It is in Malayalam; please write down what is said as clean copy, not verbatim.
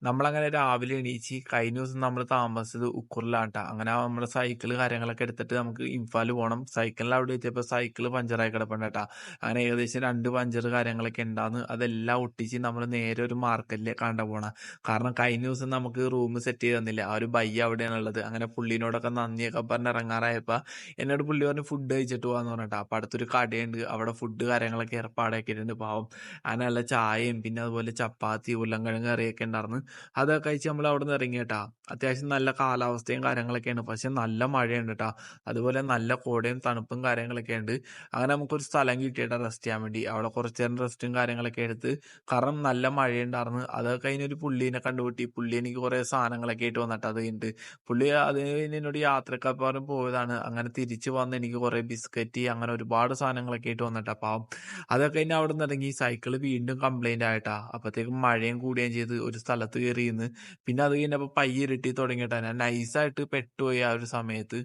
നമ്മളങ്ങനെ രാവിലെ എണീച്ച് കഴിഞ്ഞ ദിവസം നമ്മൾ താമസിച്ചത് ഉക്കൂറിലാട്ടാ. അങ്ങനെ നമ്മുടെ സൈക്കിള് കാര്യങ്ങളൊക്കെ എടുത്തിട്ട് നമുക്ക് ഇംഫാല് പോണം. സൈക്കിളിൽ അവിടെ എത്തിയപ്പോ സൈക്കിള് പഞ്ചറായി കിടപ്പുണ്ടട്ടാ. അങ്ങനെ ഏകദേശം 2 പഞ്ചർ കാര്യങ്ങളൊക്കെ ഉണ്ടാന്ന്. അതെല്ലാം ഒട്ടിച്ച് നമ്മൾ നേരെ ഒരു മാർക്കറ്റിലേക്കാണ്ട പോണെ. കാരണം കഴിഞ്ഞ ദിവസം നമുക്ക് റൂം സെറ്റ് ചെയ്ത് തന്നില്ല. ആ ഒരു ബയ്യ അവിടെയാണുള്ളത്. അങ്ങനെ പുള്ളീനോടൊക്കെ നന്ദിയൊക്കെ പറഞ്ഞ് ഇറങ്ങാറായപ്പോ എന്നോട് പുള്ളി പറഞ്ഞു ഫുഡ് കഴിച്ചിട്ട് പോവാന്ന് പറഞ്ഞിട്ടാ. അപ്പൊ അടുത്തൊരു കടയുണ്ട്. അവിടെ ഫുഡ് കാര്യങ്ങളൊക്കെ ഏർപ്പാടാക്കിയിട്ടുണ്ട് പാവം. അങ്ങനെ നല്ല ചായയും പിന്നെ അതുപോലെ ചപ്പാത്തി, ഉരുളൻകിഴങ്ങ് കറിയൊക്കെ ഉണ്ടാർന്ന്. അതൊക്കെ കഴിച്ച് നമ്മൾ അവിടുന്ന് ഇറങ്ങി ട്ടാ. അത്യാവശ്യം നല്ല കാലാവസ്ഥയും കാര്യങ്ങളൊക്കെയാണ്. പക്ഷെ നല്ല മഴയുണ്ട് ട്ടാ. അതുപോലെ നല്ല കോടയും തണുപ്പും കാര്യങ്ങളൊക്കെ ഉണ്ട്. അങ്ങനെ നമുക്കൊരു സ്ഥലം കിട്ടിയിട്ടാ റെസ്റ്റ് ചെയ്യാൻ വേണ്ടി. അവിടെ കുറച്ച് നേരം റെസ്റ്റും കാര്യങ്ങളൊക്കെ എടുത്ത് കാരണം നല്ല മഴയുണ്ടാർന്ന്. അതൊക്കെ കഴിഞ്ഞ് ഒരു പുള്ളീനെ കണ്ടുമുട്ടി. പുള്ളി എനിക്ക് കുറേ സാധനങ്ങളൊക്കെ ആയിട്ട് വന്നിട്ട് അത് കഴിഞ്ഞിട്ട്. പുള്ളി അത് കഴിഞ്ഞ് എന്നോട് യാത്രക്കപ്പുറം പോയതാണ്. അങ്ങനെ തിരിച്ച് വന്ന് എനിക്ക് കുറേ ബിസ്ക്കറ്റ് അങ്ങനെ ഒരുപാട് സാധനങ്ങളൊക്കെ ആയിട്ട് വന്നിട്ടാ പാവം. അതൊക്കെ കഴിഞ്ഞ് അവിടുന്ന് ഇറങ്ങി സൈക്കിള് വീണ്ടും കംപ്ലൈന്റ് ആയിട്ടാ. അപ്പത്തേക്കും മഴയും കൂടുകയും ചെയ്ത് ഒരു സ്ഥലത്ത് കയറി നിന്ന്. പിന്നെ അത് കഴിഞ്ഞപ്പോ പയ്യെ ഇരുട്ടി തുടങ്ങിയിട്ടാ. ഞാൻ നൈസായിട്ട് പെട്ടുപോയി ആ ഒരു സമയത്ത്.